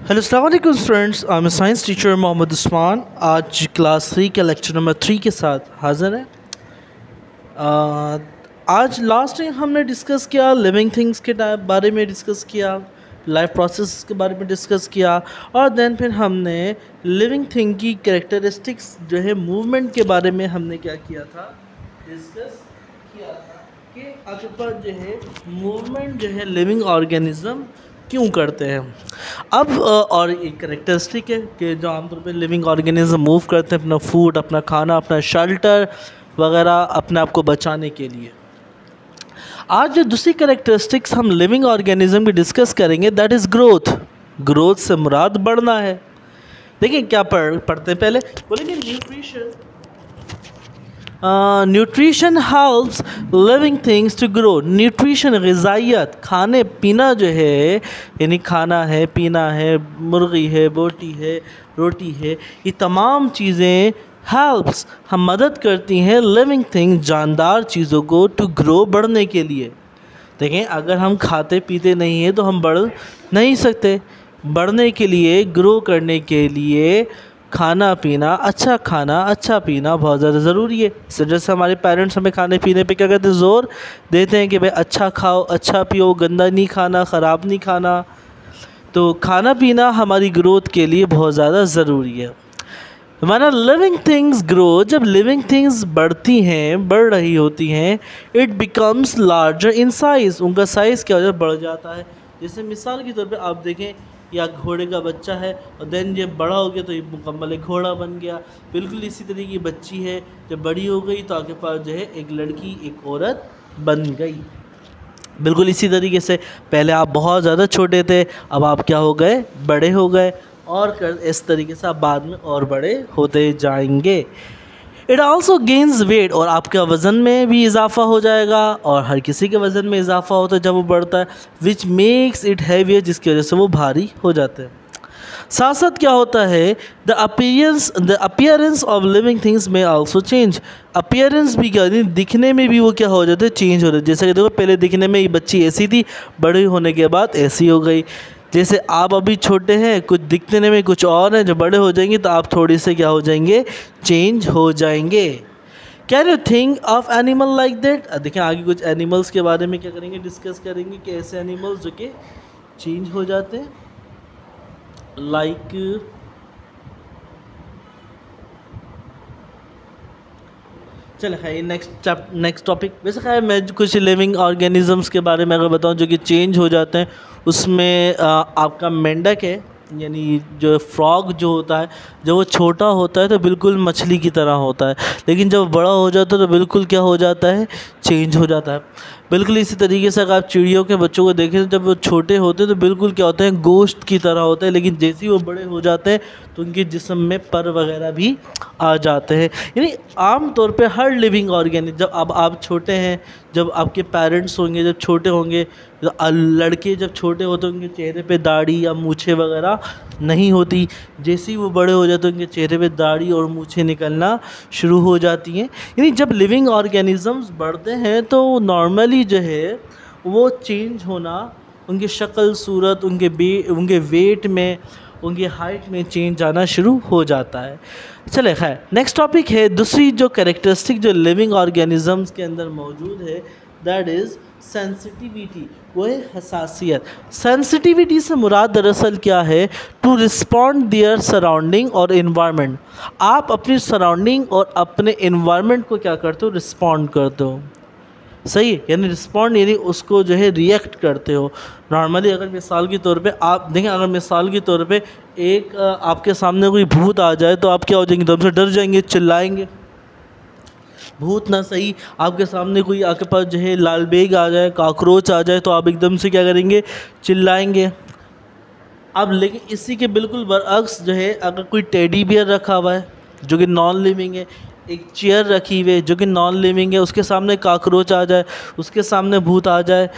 Hello अस्सलाम वालेकुम students, I am science teacher Mohammad Usman. आज क्लास 3 के लेक्चर नंबर 3 के साथ हाज़िर है। आज लास्ट टाइम हमने डिस्कस किया लिविंग थिंग्स के बारे में, डिस्कस किया लाइफ प्रोसेस के बारे में डिस्कस किया, और देन फिर हमने लिविंग थिंग की कैरेक्टरिस्टिक्स जो है मूवमेंट के बारे में हमने क्या किया था, डिस्कस किया था कि आखिरकार जो है मूवमेंट जो है लिविंग ऑर्गेनिज्म क्यों करते हैं। अब और एक करेक्टरिस्टिक है कि जो आमतौर पे लिविंग ऑर्गेनिज्म मूव करते हैं अपना फूड, अपना खाना, अपना शेल्टर वगैरह अपने आप को बचाने के लिए। आज जो दूसरी करेक्टरिस्टिक्स हम लिविंग ऑर्गेनिज्म की डिस्कस करेंगे, दैट इज़ ग्रोथ। ग्रोथ से मुराद बढ़ना है। देखिए क्या पढ़ते हैं, पहले बोलेंगे nutrition. Nutrition helps living things to grow. Nutrition ग़िज़ाइयत, खाने पीना जो है, यानी खाना है, पीना है, मुर्गी है, बोटी है, रोटी है, ये तमाम चीज़ें हेल्प्स हम मदद करती हैं लिविंग थिंग, जानदार चीज़ों को टू ग्रो, बढ़ने के लिए। देखें अगर हम खाते पीते नहीं हैं तो हम बढ़ नहीं सकते। बढ़ने के लिए, ग्रो करने के लिए खाना पीना, अच्छा पीना बहुत ज़्यादा ज़रूरी है। इस वजह से हमारे पेरेंट्स हमें खाने पीने पे क्या कहते हैं, ज़ोर देते हैं कि भाई अच्छा खाओ, अच्छा पियो, गंदा नहीं खाना, ख़राब नहीं खाना। तो खाना पीना हमारी ग्रोथ के लिए बहुत ज़्यादा ज़रूरी है। हमारा लिविंग थिंग्स ग्रो, जब लिविंग थिंग्स बढ़ती हैं, बढ़ रही होती हैं, it becomes larger in size, उनका साइज़ क्या हो जाता है, बढ़ जाता है। जैसे मिसाल के तौर पे आप देखें, या घोड़े का बच्चा है और देन जब बड़ा हो गया तो ये मुकम्मल एक घोड़ा बन गया। बिल्कुल इसी तरीके की बच्ची है, जब बड़ी हो गई तो आपके पास जो है एक लड़की, एक औरत बन गई। बिल्कुल इसी तरीके से पहले आप बहुत ज़्यादा छोटे थे, अब आप क्या हो गए, बड़े हो गए, और इस तरीके से आप बाद में और बड़े होते जाएंगे। इट आल्सो गेन्स वेट, और आपका वज़न में भी इजाफ़ा हो जाएगा, और हर किसी के वज़न में इजाफ़ा होता है जब वो बढ़ता है, विच मेक्स इट हैवियर, जिसकी वजह से वो भारी हो जाते हैं। साथ साथ क्या होता है, the appearance of living things में आल्सो चेंज। अपीयरेंस भी क्या, दिखने में भी वो क्या हो जाते हैं, चेंज हो जाते हैं। जैसे कि देखो पहले दिखने में ये बच्ची ऐसी थी, बड़ी होने के बाद ऐसी हो गई। जैसे आप अभी छोटे हैं, कुछ दिखने में कुछ और है, जब बड़े हो जाएंगे तो आप थोड़ी से क्या हो जाएंगे, चेंज हो जाएंगे। Can you think of animal like that. देखें आगे कुछ एनिमल्स के बारे में क्या करेंगे, डिस्कस करेंगे कि ऐसे एनिमल्स जो कि चेंज हो जाते हैं, लाइक चले खैर नेक्स्ट टॉपिक। वैसे खैर मैं कुछ लिविंग ऑर्गेनिजम्स के बारे में अगर बताऊं जो कि चेंज हो जाते हैं, उसमें आपका मेंढक है, यानी जो फ्रॉग जो होता है, जब वो छोटा होता है तो बिल्कुल मछली की तरह होता है, लेकिन जब बड़ा हो जाता है तो बिल्कुल क्या हो जाता है, चेंज हो जाता है। बिल्कुल इसी तरीके से अगर आप चिड़ियों के बच्चों को देखें तो जब वो छोटे होते हैं तो बिल्कुल क्या होते हैं, गोश्त की तरह होते हैं, लेकिन जैसे ही वो बड़े हो जाते हैं तो उनके जिस्म में पर वगैरह भी आ जाते हैं। यानी आम तौर पे हर लिविंग ऑर्गेनिज्म, जब अब आप छोटे हैं, जब आपके पेरेंट्स होंगे, जब छोटे होंगे, लड़के जब छोटे होते हैं उनके चेहरे पे दाढ़ी या मूछें वगैरह नहीं होती। जैसे ही वो बड़े हो जाते हैं उनके चेहरे पे दाढ़ी और मूछें निकलना शुरू हो जाती हैं। यानी जब लिविंग ऑर्गेनिजम्स बढ़ते हैं तो नॉर्मली जो है वो चेंज होना, उनकी शक्ल सूरत, उनके वेट में, उनकी हाइट में चेंज आना शुरू हो जाता है। चले खैर नेक्स्ट टॉपिक है, दूसरी जो कैरेक्टरिस्टिक जो लिविंग ऑर्गेनिजम्स के अंदर मौजूद है, दैट इज़ सेंसिटिविटी। वो है हसासियत। सेंसिटिविटी से मुराद दरअसल क्या है, टू रिस्पॉन्ड देयर सराउंडिंग और इन्वायरमेंट। आप अपनी सराउंडिंग और अपने इन्वायरमेंट को क्या करते हो, रिस्पॉन्ड करते हो। सही है, यानी रिस्पॉन्ड यानी उसको जो है रिएक्ट करते हो। नॉर्मली अगर मिसाल के तौर पे आप देखें, अगर मिसाल के तौर पे एक आपके सामने कोई भूत आ जाए तो आप क्या हो जाएंगे, एकदम से डर जाएंगे, चिल्लाएंगे। भूत ना सही, आपके सामने कोई आपके पास जो है लाल बेग आ जाए, कॉकरोच आ जाए तो आप एकदम से क्या करेंगे, चिल्लाएंगे। अब लेकिन इसी के बिल्कुल बरअक्स जो है, अगर कोई टेडी बियर रखा हुआ है जो कि नॉन लिविंग है, एक चेयर रखी हुई है जो कि नॉन लिविंग है, उसके सामने कॉकरोच आ जाए, उसके सामने भूत आ जाए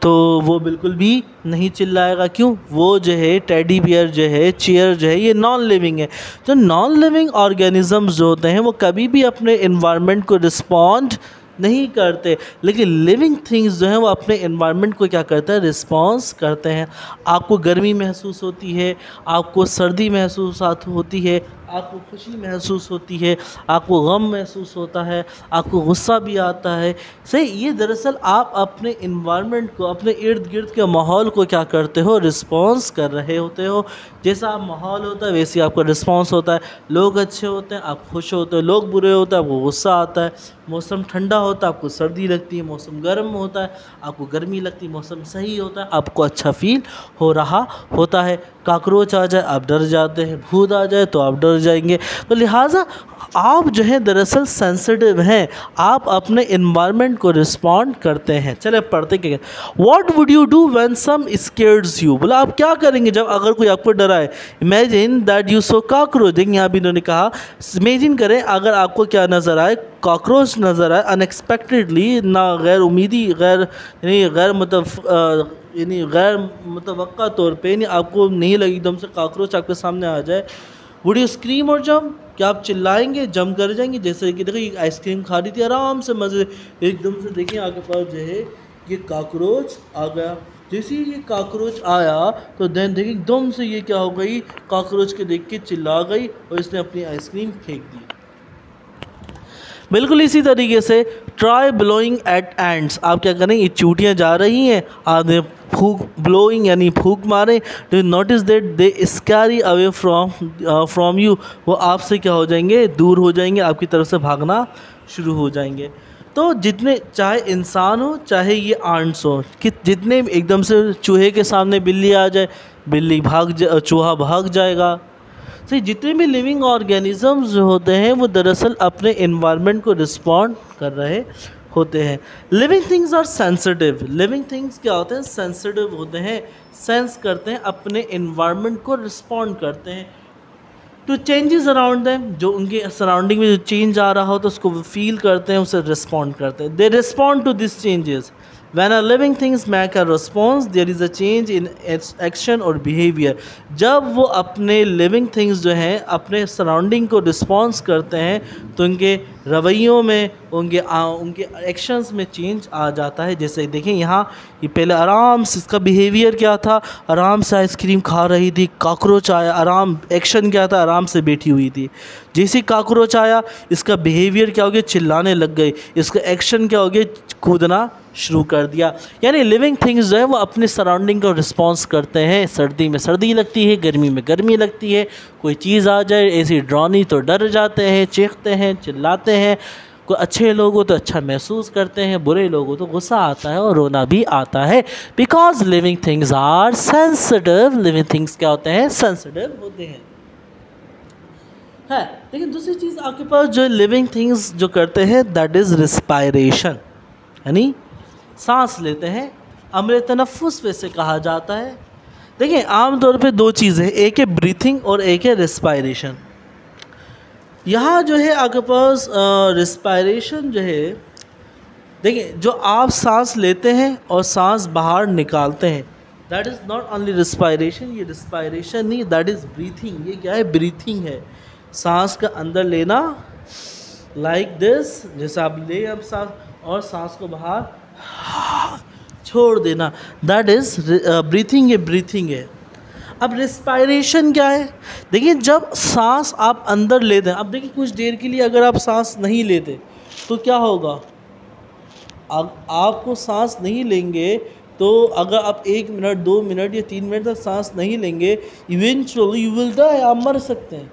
तो वो बिल्कुल भी नहीं चिल्लाएगा। क्यों, वो जो है टेडी बियर जो है, चेयर जो है, ये नॉन लिविंग है। जो नॉन लिविंग ऑर्गेनिजम्स जो होते हैं वो कभी भी अपने इन्वायरमेंट को रिस्पॉन्ड नहीं करते, लेकिन लिविंग थिंग्स जो हैं वो अपने एनवायरनमेंट को क्या करते हैं, रिस्पॉन्स करते हैं। आपको गर्मी महसूस होती है, आपको सर्दी महसूस होती है, आपको खुशी महसूस होती है, आपको गम महसूस होता है, आपको गुस्सा भी आता है। सही, ये दरअसल आप अपने इन्वायरमेंट को, अपने इर्द गिर्द के माहौल को क्या करते हो, रिस्पॉन्स कर रहे होते हो। जैसा आप माहौल होता है वैसे आपका रिस्पॉन्स होता है। लोग अच्छे होते हैं आप खुश होते हो, लोग बुरे होते हैं आपको गुस्सा आता है। मौसम ठंडा होता है आपको सर्दी लगती है, मौसम गर्म होता है आपको गर्मी लगती है, मौसम सही होता है आपको अच्छा फील हो रहा होता है। काकरोच आ जाए आप डर जाते हैं, भूत आ जाए तो आप डर जाएंगे। तो लिहाजा आप जो है दरअसल सेंसिटिव हैं, आप अपने इन्वायरमेंट को रिस्पॉन्ड करते हैं। चले पढ़ते क्या, what would you do when some scares you, बोला आप क्या करेंगे जब अगर कोई आपको डराए। Imagine that you saw cockroach, देखिए यहाँ भी इन्होंने कहा इमेजिन करें अगर आपको क्या नज़र आए, कॉकरोच नज़र आए अनएक्सपेक्टेडली, ना गैर उम्मीदी, गैर मुतवक्का तौर पे, यानी आपको नहीं लगी एकदम से कॉकरोच आपके सामने आ जाए। वुड यू स्क्रीम और जंप, क्या आप चिल्लाएंगे, जंप कर जाएंगे। जैसे कि देखो ये आइसक्रीम खा रही थी आराम से मज़े, एकदम से देखिए आपके पास जो है ये कॉकरोच आ गया। जैसे ही ये कॉकरोच आया तो देन देखिए एकदम से ये क्या हो गई, कॉकरोच के देख के चिल्ला गई और इसने अपनी आइसक्रीम फेंक दी। बिल्कुल इसी तरीके से ट्राई ब्लोइंग एट एंड्स, आप क्या करें, ये चूटियाँ जा रही हैं, आपने फूक, ब्लोइंग यानी फूक मारे, do notice that they scary away from you, वो आपसे क्या हो जाएंगे, दूर हो जाएंगे, आपकी तरफ से भागना शुरू हो जाएंगे। तो जितने, चाहे इंसान हो चाहे ये आंट्स हो, कि जितने एकदम से चूहे के सामने बिल्ली आ जाए, बिल्ली चूहा भाग जाएगा। तो जितने भी लिविंग ऑर्गेनिजम्स जो होते हैं वो दरअसल अपने इन्वायरमेंट को रिस्पॉन्ड कर रहे होते हैं। Living things are sensitive, living things क्या होते हैं, सेंसिटिव होते हैं, सेंस करते हैं, अपने इन्वायरमेंट को रिस्पॉन्ड करते हैं टू चेंजेस अराउंड देम, जो उनके सराउंडिंग में जो चेंज आ रहा हो तो उसको फील करते हैं, उसे रिस्पॉन्ड करते हैं। They respond to this changes. When a living things make a response, there is a change in its action और behavior। जब वो अपने living things जो हैं अपने सराउंडिंग को रिस्पॉन्स करते हैं तो उनके रवैयों में, उनके एक्शंस में चेंज आ जाता है। जैसे देखें यहाँ ये पहले आराम से, इसका बिहेवियर क्या था, आराम से आइसक्रीम खा रही थी, कॉकरोच आया, आराम, एक्शन क्या था, आराम से बैठी हुई थी। जैसे कॉकरोच आया इसका बिहेवियर क्या हो गया, चिल्लाने लग गई, इसका एक्शन क्या हो गया, कूदना शुरू कर दिया। यानी लिविंग थिंग्स जो है वो अपने सराउंडिंग को रिस्पॉन्स करते हैं। सर्दी में सर्दी लगती है, गर्मी में गर्मी लगती है, कोई चीज़ आ जाए ऐसी डरावनी तो डर जाते हैं, चीखते हैं, चिल्लाते हैं। कोई अच्छे लोग हो तो अच्छा महसूस करते हैं, बुरे लोग हो तो गुस्सा आता है और रोना भी आता है। Because living things are sensitive, living things क्या होते हैं, सेंसिटिव होते हैं। है लेकिन दूसरी चीज़ आपके पास जो लिविंग थिंग्स जो करते हैं दैट इज़ रिस्पायरेशन, यानी सांस लेते हैं, अम्र तनफ्फुस वैसे कहा जाता है। देखिए आमतौर पे दो चीज़ें, एक है ब्रीथिंग और एक है रिस्पायरेशन। यहाँ जो है आपके पास रिस्पायरेशन जो है, देखिए जो आप सांस लेते हैं और सांस बाहर निकालते हैं that is not only respiration, ये रिस्पायरेशन नहीं, दैट इज़ ब्रीथिंग। ये क्या है, ब्रीथिंग है। सांस का अंदर लेना लाइक दिस, जैसे आप ले अब सांस, और सांस को बाहर छोड़ देना, दैट इज़ ब्रीथिंग, ये ब्रीथिंग है। अब रिस्पायरेशन क्या है, देखिए जब सांस आप अंदर लेते हैं, अब देखिए कुछ देर के लिए अगर आप सांस नहीं लेते तो क्या होगा, आपको सांस नहीं लेंगे तो अगर आप 1 मिनट 2 मिनट या 3 मिनट तक सांस नहीं लेंगे, इवेंचुअली यू विल डाई, आप मर सकते हैं।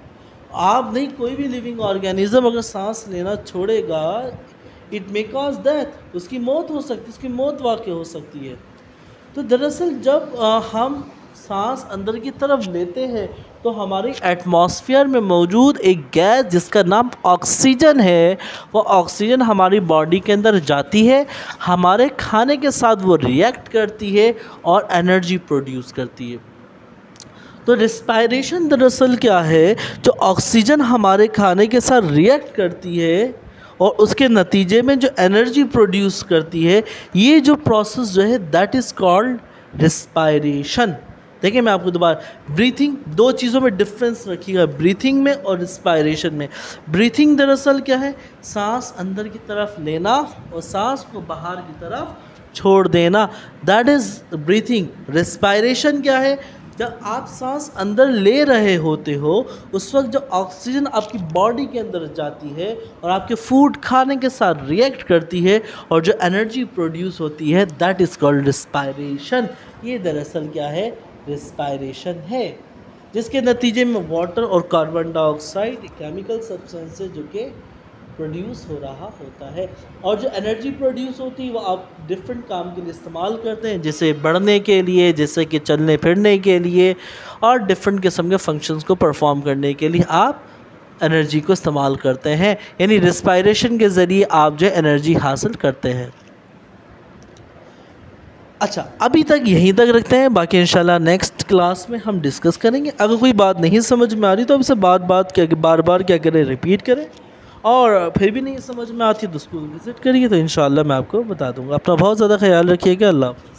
आप नहीं, कोई भी लिविंग ऑर्गेनिज्म अगर सांस लेना छोड़ेगा, इट मे कॉज डेथ, उसकी मौत हो सकती है, उसकी मौत वाक़ई हो सकती है। तो दरअसल जब हम सांस अंदर की तरफ लेते हैं तो हमारे एटमॉस्फेयर में मौजूद एक गैस जिसका नाम ऑक्सीजन है, वो ऑक्सीजन हमारी बॉडी के अंदर जाती है, हमारे खाने के साथ वो रिएक्ट करती है और एनर्जी प्रोड्यूस करती है। तो रिस्पायरेशन दरअसल क्या है, जो ऑक्सीजन हमारे खाने के साथ रिएक्ट करती है और उसके नतीजे में जो एनर्जी प्रोड्यूस करती है, ये जो प्रोसेस जो है दैट इज़ कॉल्ड रिस्पायरेशन, देखिए मैं आपको दोबारा ब्रीथिंग, दो चीज़ों में डिफरेंस रखिएगा, ब्रीथिंग में और रिस्पायरेशन में। ब्रीथिंग दरअसल क्या है, सांस अंदर की तरफ लेना और सांस को बाहर की तरफ छोड़ देना, दैट इज़ ब्रीथिंग। रिस्पायरेशन क्या है, जब आप सांस अंदर ले रहे होते हो उस वक्त जो ऑक्सीजन आपकी बॉडी के अंदर जाती है और आपके फूड खाने के साथ रिएक्ट करती है और जो एनर्जी प्रोड्यूस होती है, दैट इज़ कॉल्ड रिस्पायरेशन। ये दरअसल क्या है, रिस्पायरेशन है, जिसके नतीजे में वाटर और कार्बन डाइऑक्साइड केमिकल सब्सटेंस जो कि प्रोड्यूस हो रहा होता है। और जो एनर्जी प्रोड्यूस होती है वो आप डिफरेंट काम के लिए इस्तेमाल करते हैं, जैसे बढ़ने के लिए, जैसे कि चलने फिरने के लिए, और डिफरेंट किस्म के फंक्शंस को परफॉर्म करने के लिए आप एनर्जी को इस्तेमाल करते हैं। यानी रिस्पायरेशन के ज़रिए आप जो एनर्जी हासिल करते हैं। अच्छा, अभी तक यहीं तक रखते हैं, बाकी इंशाल्लाह नेक्स्ट क्लास में हम डिस्कस करेंगे। अगर कोई बात नहीं समझ में आ रही तो हमसे बार बार क्या करें, रिपीट करें, और फिर भी नहीं समझ में आती तो उसको विज़िट करिए, तो इंशाल्लाह मैं आपको बता दूंगा। अपना बहुत ज़्यादा ख्याल रखिएगा। अल्लाह हाफ़िज़।